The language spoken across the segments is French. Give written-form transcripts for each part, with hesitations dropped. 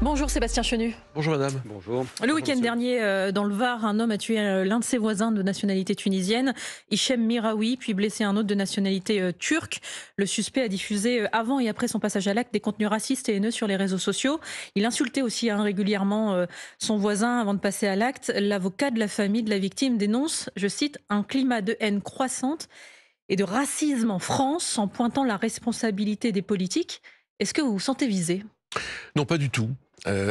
Bonjour Sébastien Chenu. Bonjour madame. Bonjour. Le week-end dernier, dans le Var, un homme a tué l'un de ses voisins de nationalité tunisienne, Hichem Miraoui, puis blessé un autre de nationalité turque. Le suspect a diffusé avant et après son passage à l'acte des contenus racistes et haineux sur les réseaux sociaux. Il insultait aussi régulièrement son voisin avant de passer à l'acte. L'avocat de la famille de la victime dénonce, je cite, un climat de haine croissante et de racisme en France en pointant la responsabilité des politiques. Est-ce que vous vous sentez visé ? Non, pas du tout.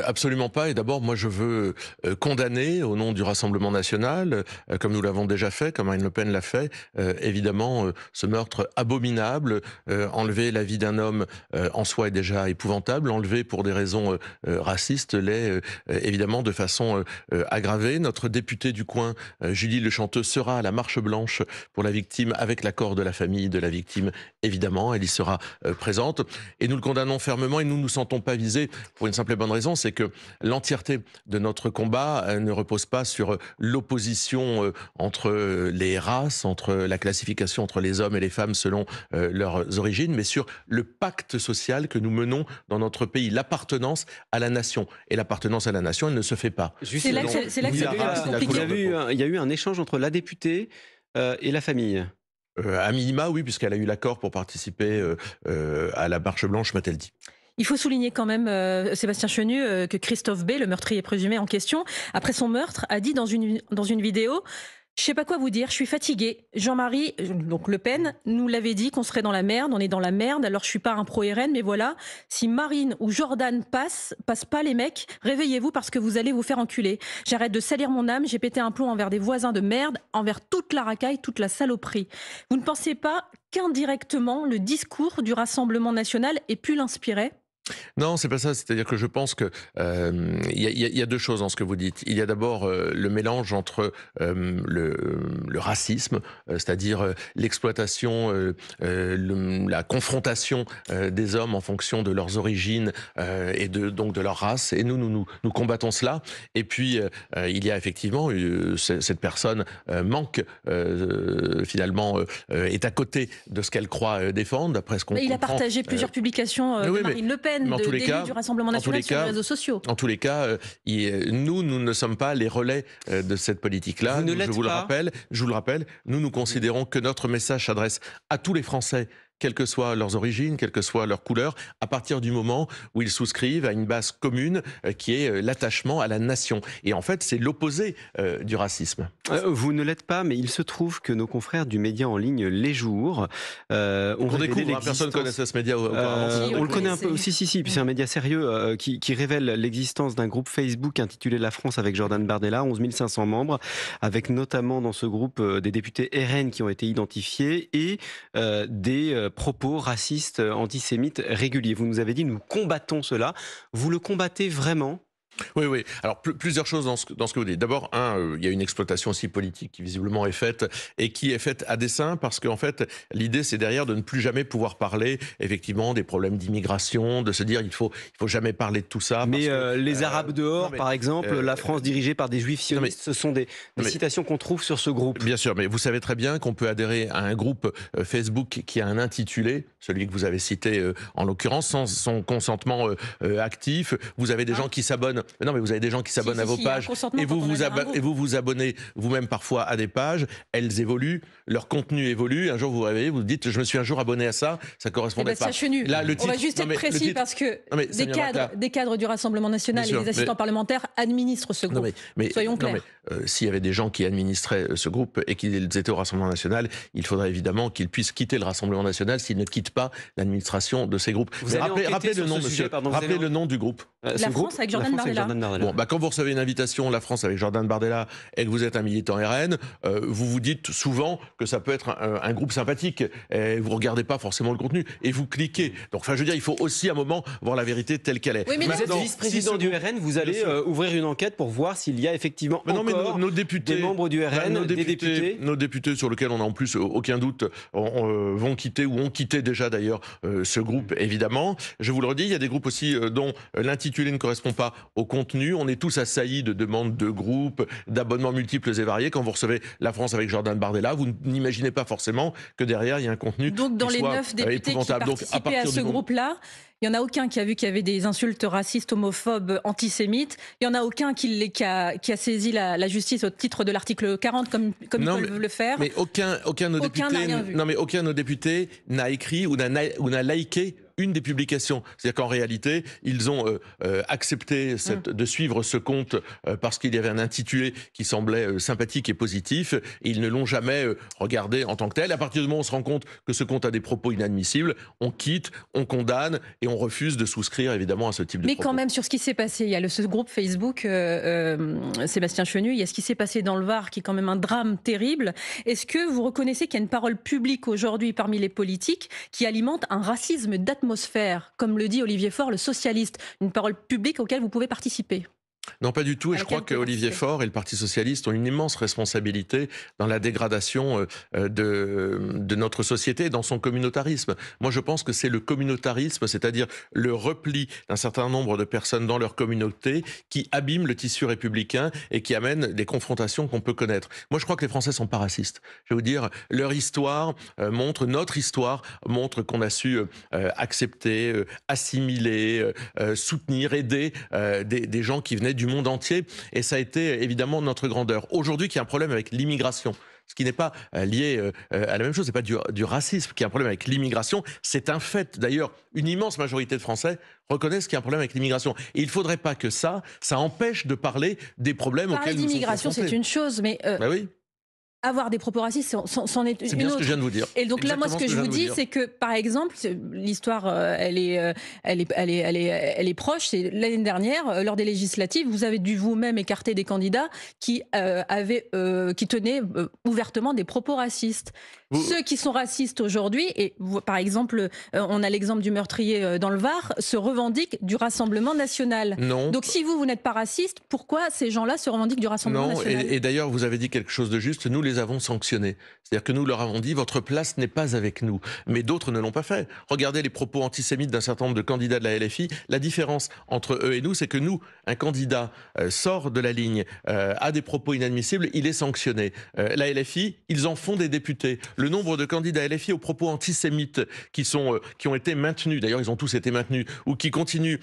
Absolument pas. Et d'abord, moi, je veux condamner, au nom du Rassemblement national, comme nous l'avons déjà fait, comme Marine Le Pen l'a fait, évidemment, ce meurtre abominable. Enlever la vie d'un homme en soi est déjà épouvantable. Enlever pour des raisons racistes l'est évidemment de façon aggravée. Notre députée du coin, Julie Le Chanteux, sera à la marche blanche pour la victime, avec l'accord de la famille de la victime, évidemment. Elle y sera présente. Et nous le condamnons fermement et nous ne nous sentons pas visés pour une simple et bonne raison, c'est que l'entièreté de notre combat ne repose pas sur l'opposition entre les races, entre la classification entre les hommes et les femmes selon leurs origines, mais sur le pacte social que nous menons dans notre pays, l'appartenance à la nation. Et l'appartenance à la nation, elle ne se fait pas. C'est là que c'est plus compliqué. Il y a eu un échange entre la députée et la famille. À minima, oui, puisqu'elle a eu l'accord pour participer à la marche blanche, m'a-t-elle dit. Il faut souligner quand même, Sébastien Chenu, que Christophe B, le meurtrier présumé en question, après son meurtre, a dit dans une vidéo « Je sais pas quoi vous dire, je suis fatigué. Jean-Marie, donc Le Pen, nous l'avait dit qu'on serait dans la merde, on est dans la merde, alors je suis pas un pro-RN, mais voilà, si Marine ou Jordan passe pas les mecs, réveillez-vous parce que vous allez vous faire enculer. J'arrête de salir mon âme, j'ai pété un plomb envers des voisins de merde, envers toute la racaille, toute la saloperie. Vous ne pensez pas qu'indirectement, le discours du Rassemblement national ait pu l'inspirer ? Non, c'est pas ça. C'est-à-dire que je pense que y a deux choses dans ce que vous dites. Il y a d'abord le mélange entre le racisme, c'est-à-dire l'exploitation, la confrontation des hommes en fonction de leurs origines et donc de leur race. Et nous combattons cela. Et puis il y a effectivement cette personne manque finalement est à côté de ce qu'elle croit défendre, d'après ce qu'on comprend. Il a partagé plusieurs publications de Marine Le Pen. D'élus du Rassemblement national sur les réseaux sociaux. En tous les cas, nous ne sommes pas les relais de cette politique-là. Je vous le rappelle, nous considérons que notre message s'adresse à tous les Français, quelles que soient leurs origines, quelle que soit leur couleur, à partir du moment où ils souscrivent à une base commune qui est l'attachement à la nation. Et en fait, c'est l'opposé du racisme. Vous ne l'êtes pas, mais il se trouve que nos confrères du média en ligne Les Jours on découvre, personne ne connaissait ce média auparavant. On le connaît un peu, si, puis c'est un média sérieux qui révèle l'existence d'un groupe Facebook intitulé La France avec Jordan Bardella, 11 500 membres, avec notamment dans ce groupe des députés RN qui ont été identifiés et des propos racistes, antisémites réguliers. Vous nous avez dit, nous combattons cela. Vous le combattez vraiment ? Oui. Alors, plusieurs choses dans ce que vous dites. D'abord, il y a une exploitation aussi politique qui visiblement est faite et qui est faite à dessein parce qu'en fait, l'idée, c'est derrière de ne plus jamais pouvoir parler, effectivement, des problèmes d'immigration, de se dire, il faut jamais parler de tout ça. Mais les Arabes dehors, par exemple, la France dirigée par des juifs sionistes, ce sont des citations qu'on trouve sur ce groupe. Bien sûr, mais vous savez très bien qu'on peut adhérer à un groupe Facebook qui a un intitulé, celui que vous avez cité en l'occurrence, sans son consentement actif. Vous avez des gens qui s'abonnent. Non, mais vous avez des gens qui s'abonnent à vos pages et vous vous abonnez vous-même parfois à des pages. Elles évoluent, leur contenu évolue. Un jour, vous vous réveillez, vous dites, je me suis un jour abonné à ça, ça correspondait pas. Là, le titre, on va juste être précis parce que des cadres du Rassemblement national et des assistants parlementaires administrent ce groupe. Soyons clairs. S'il y avait des gens qui administraient ce groupe et qu'ils étaient au Rassemblement national, il faudrait évidemment qu'ils puissent quitter le Rassemblement national s'ils ne quittent pas l'administration de ces groupes. Rappelez le nom, monsieur. Rappelez le nom du groupe. La France avec Jordan Bardella. Bon, quand vous recevez une invitation, la France avec Jordan Bardella, et que vous êtes un militant RN, vous vous dites souvent que ça peut être un groupe sympathique. Et vous regardez pas forcément le contenu et vous cliquez. Donc, je veux dire, il faut aussi à un moment voir la vérité telle qu'elle est. Oui, mais vous êtes vice-président du RN, vous allez ouvrir une enquête pour voir s'il y a effectivement encore nos députés, des membres du RN, des députés. Nos députés, sur lesquels on a en plus aucun doute, vont quitter ou ont quitté déjà d'ailleurs ce groupe, évidemment. Je vous le redis, il y a des groupes aussi dont l'intitulé ne correspond pas aux contenu. On est tous assaillis de demandes de groupes, d'abonnements multiples et variés. Quand vous recevez La France avec Jordan Bardella, vous n'imaginez pas forcément que derrière, il y a un contenu Donc, dans qui les soit 9 députés qui épouvantable. Donc, participaient à ce groupe-là, il n'y en a aucun qui a vu qu'il y avait des insultes racistes, homophobes, antisémites. Il n'y en a aucun qui a saisi la justice au titre de l'article 40, comme ils peuvent le faire. Mais aucun de nos députés n'a écrit ou n'a liké une des publications. C'est-à-dire qu'en réalité, ils ont accepté de suivre ce compte parce qu'il y avait un intitulé qui semblait sympathique et positif, et ils ne l'ont jamais regardé en tant que tel. À partir du moment où on se rend compte que ce compte a des propos inadmissibles, on quitte, on condamne et on refuse de souscrire évidemment à ce type de propos. Mais quand même, sur ce qui s'est passé, il y a ce groupe Facebook, Sébastien Chenu, il y a ce qui s'est passé dans le Var, qui est quand même un drame terrible. Est-ce que vous reconnaissez qu'il y a une parole publique aujourd'hui parmi les politiques qui alimente un racisme d'atmosphère, comme le dit Olivier Faure, le socialiste, une parole publique auquel vous pouvez participer? Non, pas du tout. Et je crois qu'Olivier Faure et le Parti socialiste ont une immense responsabilité dans la dégradation de notre société, dans son communautarisme. Moi, je pense que c'est le communautarisme, c'est-à-dire le repli d'un certain nombre de personnes dans leur communauté qui abîme le tissu républicain et qui amène des confrontations qu'on peut connaître. Moi, je crois que les Français sont pas racistes. Je vais vous dire, leur histoire notre histoire montre qu'on a su accepter, assimiler, soutenir, aider des gens qui venaient du monde entier, et ça a été évidemment notre grandeur. Aujourd'hui, qu'il y a un problème avec l'immigration, ce qui n'est pas lié à la même chose, c'est pas du racisme, qu'il y a un problème avec l'immigration, c'est un fait. D'ailleurs, une immense majorité de Français reconnaissent qu'il y a un problème avec l'immigration. Et il ne faudrait pas que ça empêche de parler des problèmes auxquels nous sommes confrontés. L'immigration, c'est une chose, mais oui. Avoir des propos racistes, c'en est une autre. C'est bien ce que je viens de vous dire. Et donc là, moi, ce que je vous dis, c'est que, par exemple, l'histoire, elle est proche. C'est l'année dernière, lors des législatives, vous avez dû vous-même écarter des candidats qui tenaient ouvertement des propos racistes. Ceux qui sont racistes aujourd'hui, et par exemple, on a l'exemple du meurtrier dans le Var, se revendiquent du Rassemblement national. Non. Donc si vous n'êtes pas raciste, pourquoi ces gens-là se revendiquent du Rassemblement national? Et d'ailleurs, vous avez dit quelque chose de juste, nous les avons sanctionnés. C'est-à-dire que nous leur avons dit, votre place n'est pas avec nous. Mais d'autres ne l'ont pas fait. Regardez les propos antisémites d'un certain nombre de candidats de la LFI. La différence entre eux et nous, c'est que nous, un candidat sort de la ligne, a des propos inadmissibles, il est sanctionné. La LFI, ils en font des députés. Le nombre de candidats LFI aux propos antisémites qui ont été maintenus, d'ailleurs ils ont tous été maintenus, ou qui continuent,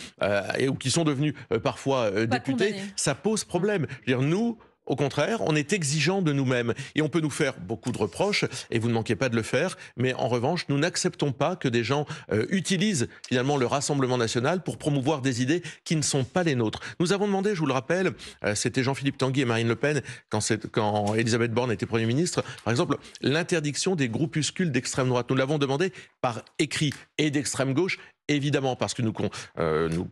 ou qui sont devenus parfois députés, condamnés. Ça pose problème. Je veux dire, nous, au contraire, on est exigeants de nous-mêmes et on peut nous faire beaucoup de reproches et vous ne manquez pas de le faire, mais en revanche, nous n'acceptons pas que des gens utilisent finalement le Rassemblement national pour promouvoir des idées qui ne sont pas les nôtres. Nous avons demandé, je vous le rappelle, c'était Jean-Philippe Tanguy et Marine Le Pen quand Elisabeth Borne était Premier ministre, par exemple, l'interdiction des groupuscules d'extrême droite. Nous l'avons demandé par écrit et d'extrême gauche. Évidemment, parce que nous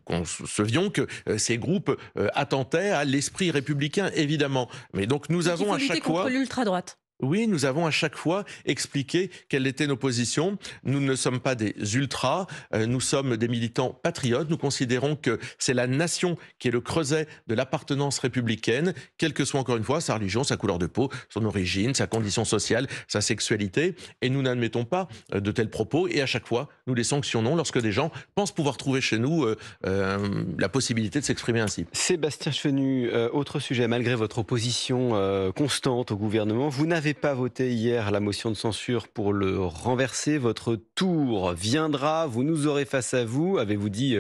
concevions que ces groupes attentaient à l'esprit républicain, évidemment. Mais donc nous avons à chaque fois... contre l'ultra-droite. Oui, nous avons à chaque fois expliqué quelles étaient nos positions. Nous ne sommes pas des ultras, nous sommes des militants patriotes. Nous considérons que c'est la nation qui est le creuset de l'appartenance républicaine, quelle que soit encore une fois sa religion, sa couleur de peau, son origine, sa condition sociale, sa sexualité. Et nous n'admettons pas de tels propos. Et à chaque fois, nous les sanctionnons lorsque des gens pensent pouvoir trouver chez nous la possibilité de s'exprimer ainsi. Sébastien Chenu, autre sujet, malgré votre opposition constante au gouvernement, vous n'avez pas voté hier la motion de censure pour le renverser. Votre tour viendra, vous nous aurez face à vous, avez-vous dit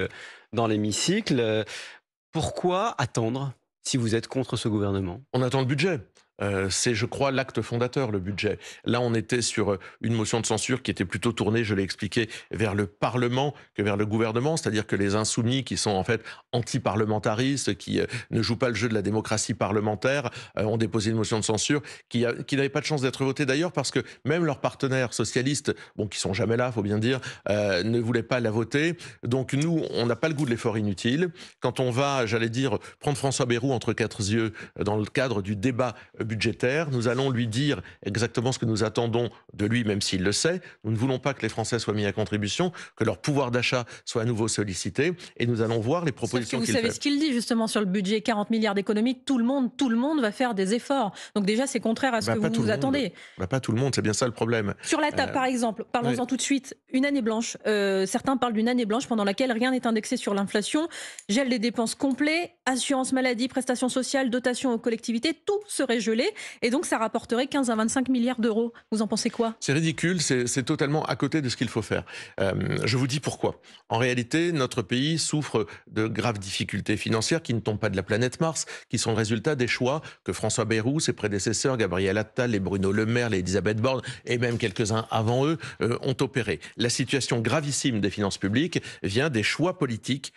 dans l'hémicycle. Pourquoi attendre si vous êtes contre ce gouvernement? On attend le budget. C'est, je crois, l'acte fondateur, le budget. Là, on était sur une motion de censure qui était plutôt tournée, je l'ai expliqué, vers le Parlement que vers le gouvernement, c'est-à-dire que les insoumis, qui sont en fait anti-parlementaristes, qui ne jouent pas le jeu de la démocratie parlementaire, ont déposé une motion de censure qui n'avait pas de chance d'être votée d'ailleurs, parce que même leurs partenaires socialistes, qui sont jamais là, faut bien dire, ne voulaient pas la voter. Donc nous, on n'a pas le goût de l'effort inutile. Quand on va, j'allais dire, prendre François Bayrou entre quatre yeux dans le cadre du débat budgétaire. Nous allons lui dire exactement ce que nous attendons de lui, même s'il le sait. Nous ne voulons pas que les Français soient mis à contribution, que leur pouvoir d'achat soit à nouveau sollicité. Et nous allons voir les propositions qu'il fait. Vous savez ce qu'il dit justement sur le budget, 40 milliards d'économies, tout le monde va faire des efforts. Donc déjà, c'est contraire à ce que vous attendez. Pas tout le monde, c'est bien ça le problème. Sur la table, par exemple, parlons-en tout de suite, une année blanche. Certains parlent d'une année blanche pendant laquelle rien n'est indexé sur l'inflation, gel des dépenses complet, assurance maladie, prestations sociales, dotation aux collectivités, tout serait gelé. Et donc, ça rapporterait 15 à 25 milliards d'euros. Vous en pensez quoi? C'est ridicule, c'est totalement à côté de ce qu'il faut faire. Je vous dis pourquoi. En réalité, notre pays souffre de graves difficultés financières qui ne tombent pas de la planète Mars, qui sont le résultat des choix que François Bayrou, ses prédécesseurs, Gabriel Attal, les Bruno Le Maire, les Elisabeth Borne et même quelques-uns avant eux ont opéré. La situation gravissime des finances publiques vient des choix politiques.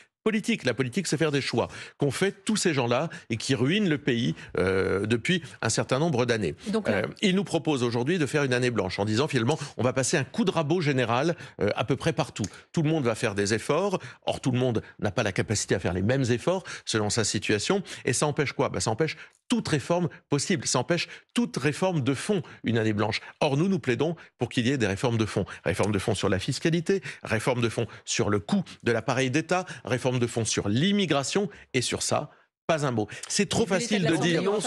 La politique, c'est faire des choix qu'ont fait tous ces gens-là et qui ruinent le pays depuis un certain nombre d'années. Ils nous proposent aujourd'hui de faire une année blanche en disant finalement on va passer un coup de rabot général à peu près partout. Tout le monde va faire des efforts. Or, tout le monde n'a pas la capacité à faire les mêmes efforts selon sa situation. Et ça empêche quoi? Ça empêche toute réforme possible. Ça empêche toute réforme de fond, une année blanche. Or, nous plaidons pour qu'il y ait des réformes de fond. Réforme de fond sur la fiscalité, réforme de fond sur le coût de l'appareil d'État, réforme de fond sur l'immigration, et sur ça, pas un mot. C'est trop facile de dire, on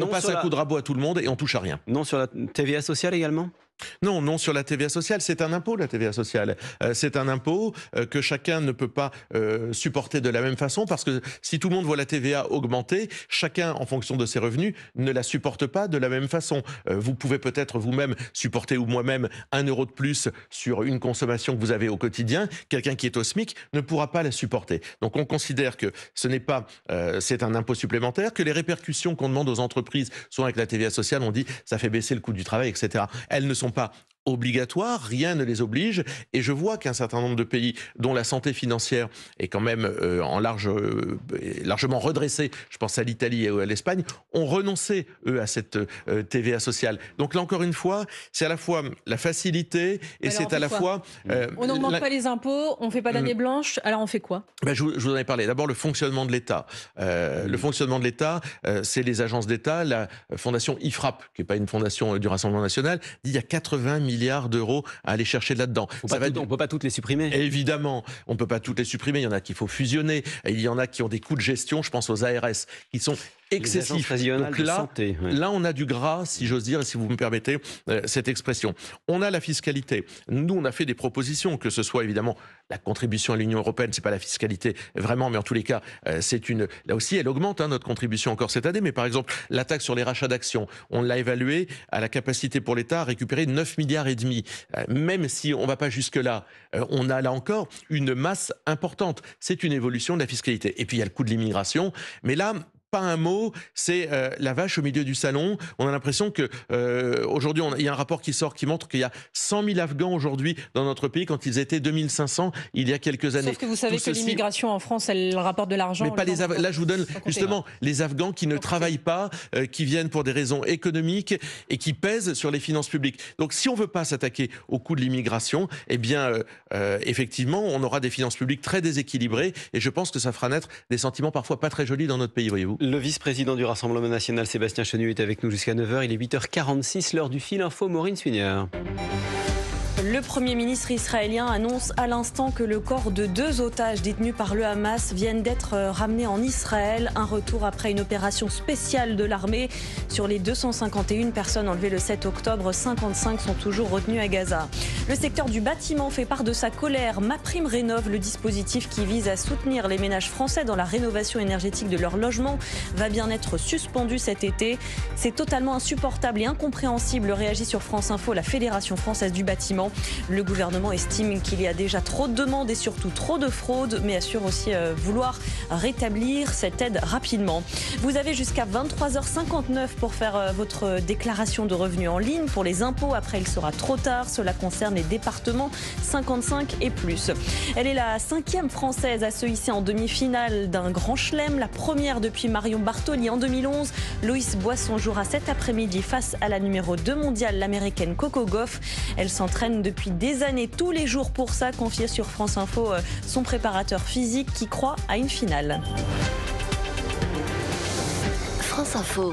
passe un coup de rabot à tout le monde et on touche à rien. Non sur la TVA sociale également? Non, sur la TVA sociale, c'est un impôt, la TVA sociale. C'est un impôt que chacun ne peut pas supporter de la même façon, parce que si tout le monde voit la TVA augmenter, chacun, en fonction de ses revenus, ne la supporte pas de la même façon. Vous pouvez peut-être vous-même supporter, ou moi-même, 1 euro de plus sur une consommation que vous avez au quotidien. Quelqu'un qui est au SMIC ne pourra pas la supporter. Donc on considère que ce n'est pas, c'est un impôt supplémentaire, que les répercussions qu'on demande aux entreprises, soit avec la TVA sociale, on dit ça fait baisser le coût du travail, etc. Elles ne sont pas obligatoires, rien ne les oblige, et je vois qu'un certain nombre de pays dont la santé financière est quand même largement redressée, je pense à l'Italie et à l'Espagne, ont renoncé, eux, à cette TVA sociale. Donc là, encore une fois, c'est à la fois la facilité et alors, c'est à la fois... on n'augmente pas les impôts, on ne fait pas d'année blanche, alors on fait quoi? Je vous en ai parlé. D'abord, le fonctionnement de l'État. Le fonctionnement de l'État, c'est les agences d'État. La fondation IFRAP, qui n'est pas une fondation du Rassemblement national, dit qu'il y a 80 milliards d'euros à aller chercher là-dedans. On ne peut pas toutes les supprimer. Évidemment, on ne peut pas toutes les supprimer. Il y en a qu'il faut fusionner. Et il y en a qui ont des coûts de gestion, je pense aux ARS, qui sont excessifs. Donc là, on a du gras, si j'ose dire, et si vous me permettez cette expression. On a la fiscalité. Nous, on a fait des propositions, que ce soit évidemment la contribution à l'Union européenne, c'est pas la fiscalité vraiment, mais en tous les cas, là aussi, elle augmente notre contribution encore cette année. Mais par exemple, la taxe sur les rachats d'actions, on l'a évaluée à la capacité pour l'État à récupérer 9,5 milliards. Même si on ne va pas jusque-là, on a là encore une masse importante. C'est une évolution de la fiscalité. Et puis il y a le coût de l'immigration. Mais là, pas un mot, c'est la vache au milieu du salon. On a l'impression que aujourd'hui, il y a un rapport qui sort qui montre qu'il y a 100 000 Afghans aujourd'hui dans notre pays quand ils étaient 2500 il y a quelques années. Sauf que vous savez que l'immigration en France, elle rapporte de l'argent. Mais pas les là, je vous donne justement les Afghans qui ne travaillent pas, qui viennent pour des raisons économiques et qui pèsent sur les finances publiques. Donc si on ne veut pas s'attaquer au coût de l'immigration, eh bien effectivement, on aura des finances publiques très déséquilibrées et je pense que ça fera naître des sentiments parfois pas très jolis dans notre pays, voyez-vous. Le vice-président du Rassemblement national, Sébastien Chenu, est avec nous jusqu'à 9h. Il est 8h46, l'heure du fil info. Maureen Suignard. Le Premier ministre israélien annonce à l'instant que le corps de 2 otages détenus par le Hamas viennent d'être ramenés en Israël. Un retour après une opération spéciale de l'armée. Sur les 251 personnes enlevées le 7 octobre, 55 sont toujours retenues à Gaza. Le secteur du bâtiment fait part de sa colère. MaPrimeRénov', le dispositif qui vise à soutenir les ménages français dans la rénovation énergétique de leur logement, va bien être suspendu cet été. C'est totalement insupportable et incompréhensible, réagit sur France Info la Fédération française du bâtiment. Le gouvernement estime qu'il y a déjà trop de demandes et surtout trop de fraudes, mais assure aussi vouloir rétablir cette aide rapidement. Vous avez jusqu'à 23h59 pour faire votre déclaration de revenus en ligne pour les impôts. Après, il sera trop tard. Cela concerne les départements 55 et plus. Elle est la 5e française à se hisser en demi-finale d'un grand chelem, la première depuis Marion Bartoli en 2011. Loïs Boisson jouera cet après-midi face à la numéro 2 mondiale, l'américaine Coco Gauff. Elle s'entraîne depuis des années, tous les jours pour ça, confié sur France Info son préparateur physique qui croit à une finale. France Info.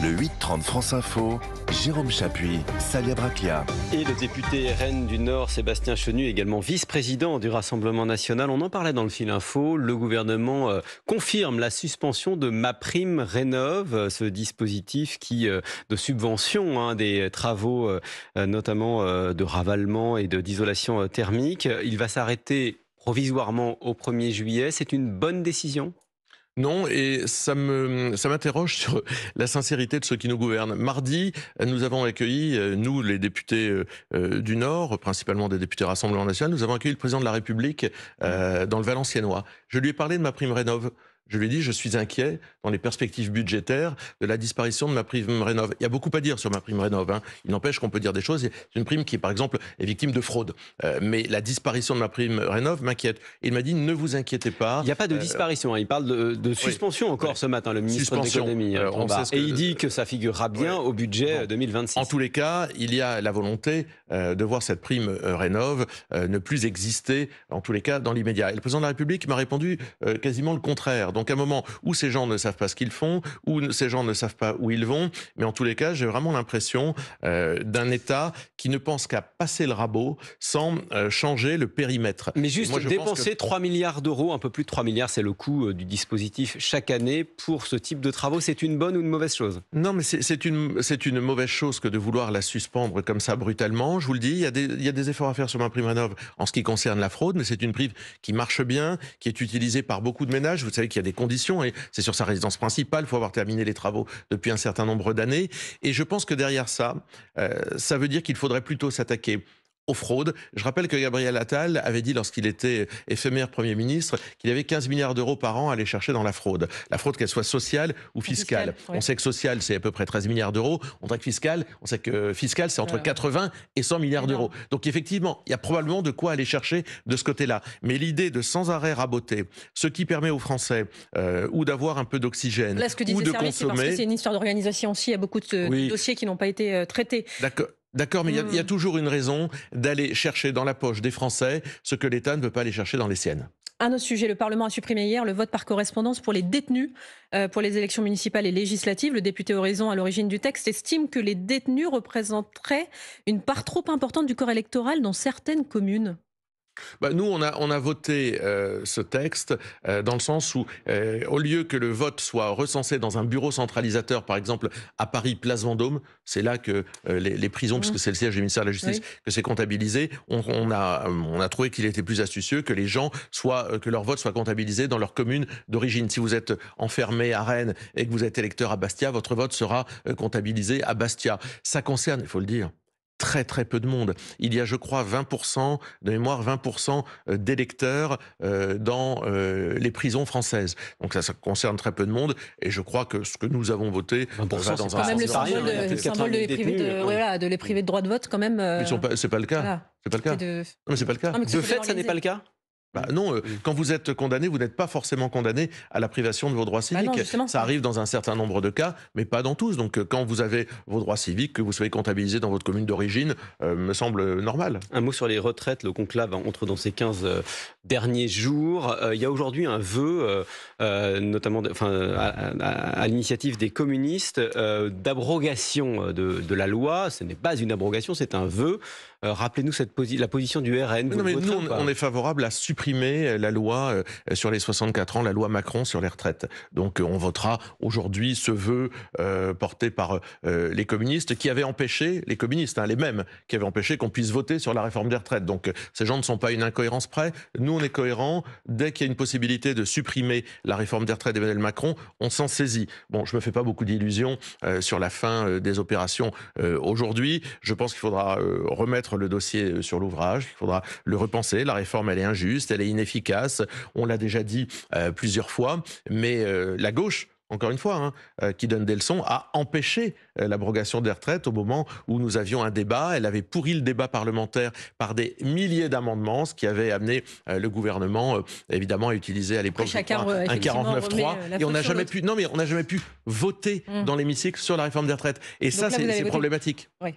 Le 8-30 France Info, Jérôme Chapuis, Salia Braclia. Et le député RN du Nord, Sébastien Chenu, également vice-président du Rassemblement national. On en parlait dans le fil info. Le gouvernement confirme la suspension de MaPrimeRénov', ce dispositif de subvention des travaux, notamment de ravalement et d'isolation thermique. Il va s'arrêter provisoirement au 1er juillet. C'est une bonne décision ? Non, et ça m'interroge sur la sincérité de ceux qui nous gouvernent. Mardi, nous avons accueilli, nous les députés du Nord, principalement des députés Rassemblement national, nous avons accueilli le président de la République dans le Valenciennois. Je lui ai parlé de MaPrimeRénov'. Je lui ai dit, je suis inquiet dans les perspectives budgétaires de la disparition de MaPrimeRénov'. Il y a beaucoup à dire sur MaPrimeRénov'. Hein. Il n'empêche qu'on peut dire des choses. C'est une prime qui, par exemple, est victime de fraude. Mais la disparition de MaPrimeRénov' m'inquiète. Et il m'a dit, ne vous inquiétez pas. Il n'y a pas de disparition. Il parle de suspension encore ce matin, le ministre de l'économie. Et il dit que ça figurera bien au budget 2026. En tous les cas, il y a la volonté de voir cette prime Rénov' ne plus exister, en tous les cas, dans l'immédiat. Et le président de la République m'a répondu quasiment le contraire. Donc à un moment où ces gens ne savent pas ce qu'ils font, où ces gens ne savent pas où ils vont, mais en tous les cas, j'ai vraiment l'impression d'un État qui ne pense qu'à passer le rabot sans changer le périmètre. Mais juste moi, dépenser 3 milliards d'euros, un peu plus de 3 milliards, c'est le coût du dispositif chaque année pour ce type de travaux. C'est une bonne ou une mauvaise chose ? Non, mais c'est une mauvaise chose que de vouloir la suspendre comme ça brutalement. Je vous le dis, il y a des efforts à faire sur MaPrimeRénov' en ce qui concerne la fraude, mais c'est une prime qui marche bien, qui est utilisée par beaucoup de ménages. Vous savez qu'il y a des conditions, et c'est sur sa résidence principale, il faut avoir terminé les travaux depuis un certain nombre d'années. Et je pense que derrière ça, ça veut dire qu'il faudrait plutôt s'attaquer aux fraudes. Je rappelle que Gabriel Attal avait dit lorsqu'il était éphémère Premier ministre qu'il y avait 15 milliards d'euros par an à aller chercher dans la fraude. La fraude, qu'elle soit sociale ou fiscale. On sait que sociale, c'est à peu près 13 milliards d'euros. On sait que fiscale, c'est entre 80 et 100 milliards d'euros. Donc effectivement, il y a probablement de quoi aller chercher de ce côté-là. Mais l'idée de sans arrêt raboter, ce qui permet aux Français ou d'avoir un peu d'oxygène, là, ce que disait ou de Service, consommer... c'est parce que c'est une histoire d'organisation aussi. Il y a beaucoup de dossiers qui n'ont pas été traités. D'accord, mais il y a toujours une raison d'aller chercher dans la poche des Français ce que l'État ne veut pas aller chercher dans les siennes. Un autre sujet, le Parlement a supprimé hier le vote par correspondance pour les détenus pour les élections municipales et législatives. Le député Horizon, à l'origine du texte, estime que les détenus représenteraient une part trop importante du corps électoral dans certaines communes. Nous, on a voté ce texte dans le sens où, au lieu que le vote soit recensé dans un bureau centralisateur, par exemple à Paris, place Vendôme, c'est là que les prisons, puisque c'est le siège du ministère de la Justice, que c'est comptabilisé, on a trouvé qu'il était plus astucieux que les gens que leur vote soit comptabilisé dans leur commune d'origine. Si vous êtes enfermé à Rennes et que vous êtes électeur à Bastia, votre vote sera comptabilisé à Bastia. Ça concerne, il faut le dire, très très peu de monde. Il y a, je crois, 20% de mémoire, 20% d'électeurs dans les prisons françaises. Donc ça concerne très peu de monde, et je crois que ce que nous avons voté va dans un même sens. le symbole de les priver de droit de vote, quand même. C'est pas le cas. Voilà. C'est pas le cas. Non, mais c'est pas le cas. De fait, ça n'est pas le cas. Non, quand vous êtes condamné, vous n'êtes pas forcément condamné à la privation de vos droits civiques. Ça arrive dans un certain nombre de cas, mais pas dans tous. Donc quand vous avez vos droits civiques, que vous soyez comptabilisé dans votre commune d'origine, me semble normal. Un mot sur les retraites. Le conclave entre dans ces 15 derniers jours. Il y a aujourd'hui un vœu, notamment à l'initiative des communistes, d'abrogation de la loi. Ce n'est pas une abrogation, c'est un vœu. Rappelez-nous la position du RN. Non, mais nous, on est favorable à supprimer la loi sur les 64 ans, la loi Macron sur les retraites. Donc on votera aujourd'hui ce vœu porté par les communistes qui avaient empêché, les communistes, les mêmes, qui avaient empêché qu'on puisse voter sur la réforme des retraites. Donc ces gens ne sont pas une incohérence près. Nous, on est cohérents. Dès qu'il y a une possibilité de supprimer la réforme des retraites d'Emmanuel Macron, on s'en saisit. Bon, je me fais pas beaucoup d'illusions sur la fin des opérations aujourd'hui. Je pense qu'il faudra remettre le dossier sur l'ouvrage, il faudra le repenser. La réforme, elle est injuste, elle est inefficace. On l'a déjà dit plusieurs fois, mais la gauche, encore une fois, qui donne des leçons, a empêché l'abrogation des retraites au moment où nous avions un débat. Elle avait pourri le débat parlementaire par des milliers d'amendements, ce qui avait amené le gouvernement, évidemment, à utiliser à l'époque un 49.3. Et on n'a jamais pu, on n'a jamais pu voter dans l'hémicycle sur la réforme des retraites. Et donc ça, c'est problématique. Oui.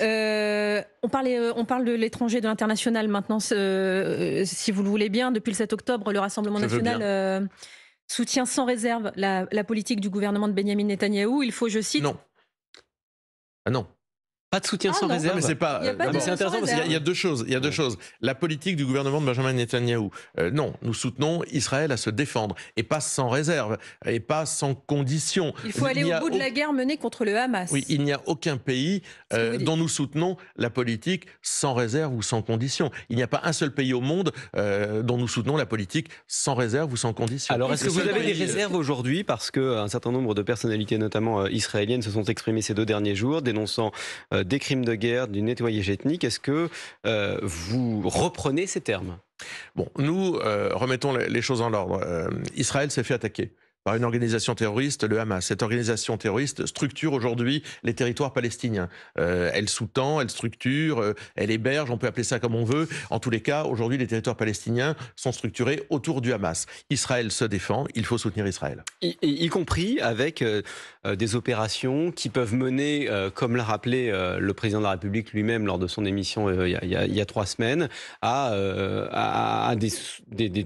On parle de l'étranger, de l'international maintenant, si vous le voulez bien. Depuis le 7 octobre, le Rassemblement national soutient sans réserve la politique du gouvernement de Benyamin Netanyahou. Il faut, je cite... Non. Ah non. Pas de soutien sans non. réserve. Mais c'est pas. Il y a pas de- c'est intéressant sans parce réserve. Il y a deux choses. Il y a deux choses. La politique du gouvernement de Benjamin Netanyahou. Non, nous soutenons Israël à se défendre et pas sans réserve et pas sans condition. Il faut aller n'y au a bout de la guerre menée contre le Hamas. Oui, il n'y a aucun pays C'est ce que vous dites. dont nous soutenons la politique sans réserve ou sans condition. Il n'y a pas un seul pays au monde dont nous soutenons la politique sans réserve ou sans condition. Alors, est-ce que Le vous seul avez des pays, réserves aujourd'hui parce qu'un certain nombre de personnalités, notamment israéliennes, se sont exprimées ces 2 derniers jours, dénonçant des crimes de guerre, du nettoyage ethnique. Est-ce que vous reprenez ces termes? Bon, nous remettons les choses en ordre. Israël s'est fait attaquer par une organisation terroriste, le Hamas. Cette organisation terroriste structure aujourd'hui les territoires palestiniens. Elle sous-tend, elle structure, elle héberge, on peut appeler ça comme on veut. En tous les cas, aujourd'hui, les territoires palestiniens sont structurés autour du Hamas. Israël se défend, il faut soutenir Israël. Y compris avec des opérations qui peuvent mener, comme l'a rappelé le président de la République lui-même lors de son émission il y a 3 semaines, à des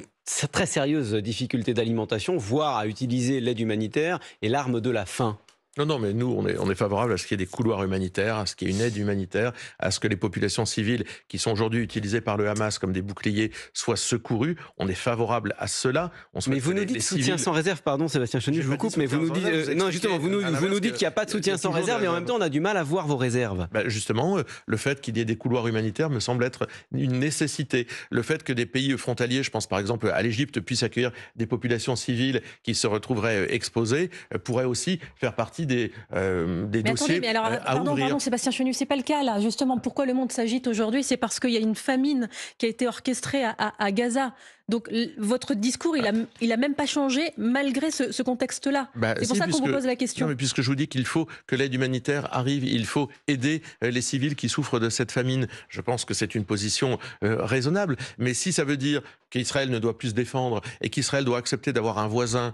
très sérieuses difficultés d'alimentation, voire à utiliser l'aide humanitaire et l'arme de la faim. Non, mais nous, on est favorable à ce qu'il y ait des couloirs humanitaires, à ce qu'il y ait une aide humanitaire, à ce que les populations civiles qui sont aujourd'hui utilisées par le Hamas comme des boucliers soient secourues. On est favorable à cela. Mais vous nous dites soutien sans réserve, pardon Sébastien Chenu, je vous coupe, mais vous nous dites... non, justement, vous nous dites qu'il n'y a pas de soutien sans réserve, et en même temps, on a du mal à voir vos réserves. Justement, le fait qu'il y ait des couloirs humanitaires me semble être une nécessité. Le fait que des pays frontaliers, je pense par exemple à l'Égypte, puissent accueillir des populations civiles qui se retrouveraient exposées, pourrait aussi faire partie des dossiers à ouvrir. Pardon, Sébastien Chenu, c'est pas le cas là. Justement, pourquoi le monde s'agite aujourd'hui, c'est parce qu'il y a une famine qui a été orchestrée à Gaza. Donc votre discours, il a même pas changé malgré ce contexte-là. C'est pour ça qu'on vous pose la question. Non, mais puisque je vous dis qu'il faut que l'aide humanitaire arrive, il faut aider les civils qui souffrent de cette famine. Je pense que c'est une position raisonnable. Mais si ça veut dire qu'Israël ne doit plus se défendre et qu'Israël doit accepter d'avoir un voisin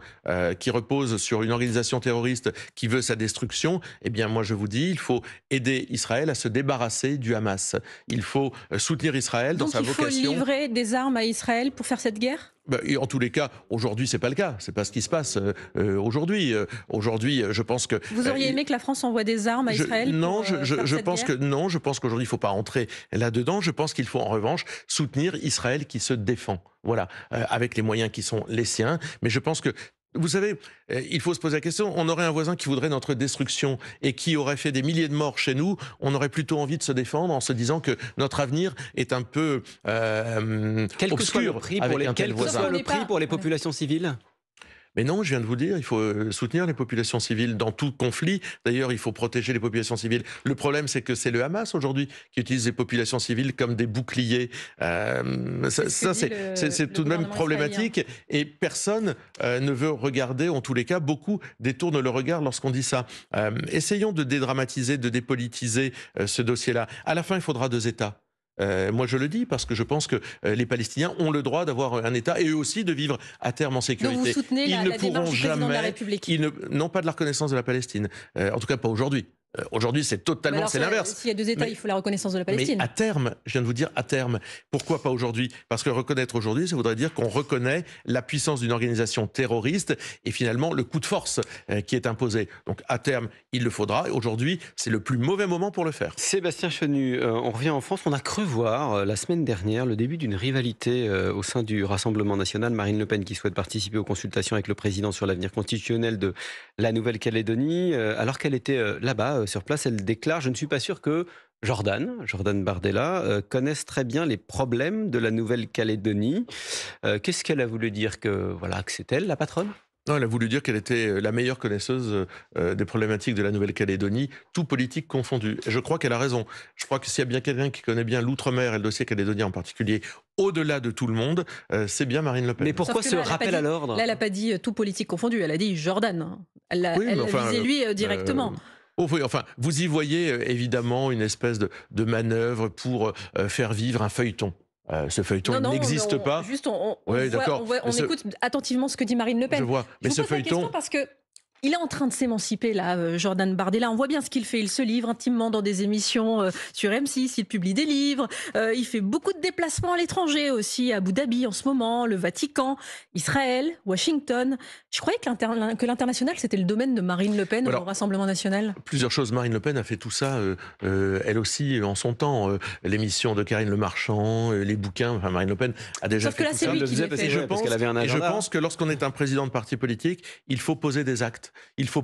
qui repose sur une organisation terroriste qui veut sa destruction, eh bien moi je vous dis, il faut aider Israël à se débarrasser du Hamas. Il faut soutenir Israël dans sa vocation. Donc il faut livrer des armes à Israël pour faire cette guerre ? Et en tous les cas, aujourd'hui, c'est pas le cas. C'est pas ce qui se passe aujourd'hui. Aujourd'hui, je pense que vous auriez aimé que la France envoie des armes à Israël Non, je pense que non. Je pense qu'aujourd'hui, il faut pas entrer là-dedans. Je pense qu'il faut en revanche soutenir Israël qui se défend. Voilà, avec les moyens qui sont les siens. Mais je pense que vous savez, il faut se poser la question, on aurait un voisin qui voudrait notre destruction et qui aurait fait des milliers de morts chez nous, on aurait plutôt envie de se défendre en se disant que notre avenir est un peu quel que soit le obscur prix avec un tel voisin. pour les populations civiles ? Mais non, je viens de vous dire, il faut soutenir les populations civiles dans tout conflit. D'ailleurs, il faut protéger les populations civiles. Le problème, c'est que c'est le Hamas aujourd'hui qui utilise les populations civiles comme des boucliers. C'est tout de même problématique. Et personne ne veut regarder, en tous les cas, beaucoup détournent le regard lorsqu'on dit ça. Essayons de dédramatiser, de dépolitiser ce dossier-là. À la fin, il faudra 2 États. Moi, je le dis parce que je pense que les Palestiniens ont le droit d'avoir un État et eux aussi de vivre à terme en sécurité. Donc vous soutenez la démarche du président de la République. Non pas de la reconnaissance de la Palestine. En tout cas, pas aujourd'hui. Aujourd'hui, c'est totalement, c'est l'inverse. S'il y a 2 États, il faut la reconnaissance de la Palestine. Mais à terme, je viens de vous dire à terme. Pourquoi pas aujourd'hui ? Parce que reconnaître aujourd'hui, ça voudrait dire qu'on reconnaît la puissance d'une organisation terroriste et finalement le coup de force qui est imposé. Donc à terme, il le faudra. Et aujourd'hui, c'est le plus mauvais moment pour le faire. Sébastien Chenu, on revient en France. On a cru voir la semaine dernière le début d'une rivalité au sein du Rassemblement national. Marine Le Pen qui souhaite participer aux consultations avec le président sur l'avenir constitutionnel de la Nouvelle-Calédonie. Alors qu'elle était là-bas, sur place, elle déclare « Je ne suis pas sûr que Jordan Bardella, connaisse très bien les problèmes de la Nouvelle-Calédonie. » Qu'est-ce qu'elle a voulu dire que c'est elle, la patronne ? Non, elle a voulu dire qu'elle était la meilleure connaisseuse des problématiques de la Nouvelle-Calédonie, tout politique confondu. Et je crois qu'elle a raison. Je crois que s'il y a bien quelqu'un qui connaît bien l'outre-mer et le dossier calédonien en particulier, au-delà de tout le monde, c'est bien Marine Le Pen. Mais pourquoi ce rappel à l'ordre ? Là, elle n'a pas dit tout politique confondu, elle a dit Jordan. Elle visait lui directement. Enfin, vous y voyez évidemment une espèce de manœuvre pour faire vivre un feuilleton. Ce feuilleton n'existe pas. Juste, on écoute attentivement ce que dit Marine Le Pen. Je vois, mais ce feuilleton... Parce que Il est en train de s'émanciper, là, Jordan Bardella. On voit bien ce qu'il fait. Il se livre intimement dans des émissions sur M6, il publie des livres, il fait beaucoup de déplacements à l'étranger aussi, à Abu Dhabi en ce moment, le Vatican, Israël, Washington. Je croyais que l'international, c'était le domaine de Marine Le Pen au Rassemblement national. Plusieurs choses. Marine Le Pen a fait tout ça, elle aussi, en son temps. L'émission de Karine Le Marchand, les bouquins. Enfin, Marine Le Pen a déjà Sauf que là, c'est lui qui le fait. Je pense que lorsqu'on est un président de parti politique, il faut poser des actes. Il faut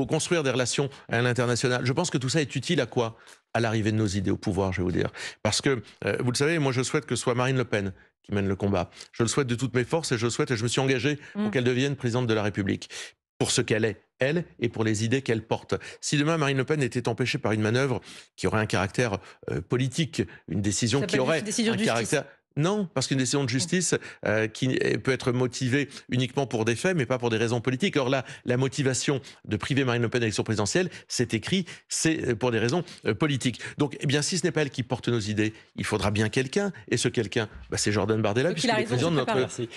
construire des relations à l'international. Je pense que tout ça est utile à quoi ? À l'arrivée de nos idées au pouvoir, je vais vous dire. Parce que, vous le savez, moi je souhaite que ce soit Marine Le Pen qui mène le combat. Je le souhaite de toutes mes forces et je me suis engagé pour qu'elle devienne présidente de la République. Pour ce qu'elle est, elle, et pour les idées qu'elle porte. Si demain Marine Le Pen était empêchée par une manœuvre qui aurait un caractère politique, une décision qui aurait un caractère... Non, parce qu'une décision de justice qui peut être motivée uniquement pour des faits, mais pas pour des raisons politiques. Or là, la motivation de priver Marine Le Pen d'élection présidentielle, c'est écrit, c'est pour des raisons politiques. Donc, eh bien, si ce n'est pas elle qui porte nos idées, il faudra bien quelqu'un. Et ce quelqu'un, c'est Jordan Bardella, puisqu'il est président de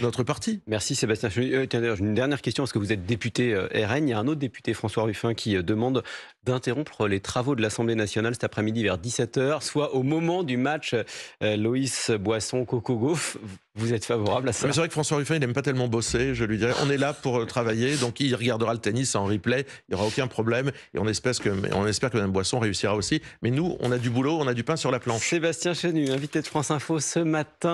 notre parti. Merci Sébastien Chenu. Une dernière question, parce que vous êtes député RN. Il y a un autre député, François Ruffin, qui demande d'interrompre les travaux de l'Assemblée nationale cet après-midi vers 17h, soit au moment du match Loïs Boisson-Coco Gauff. Vous êtes favorable à ça? C'est vrai que François Ruffin, il n'aime pas tellement bosser. Je lui dirais, on est là pour travailler, donc il regardera le tennis en replay, il n'y aura aucun problème. Et on espère que Mme Boisson réussira aussi. Mais nous, on a du boulot, on a du pain sur la planche. Sébastien Chenu, invité de France Info ce matin.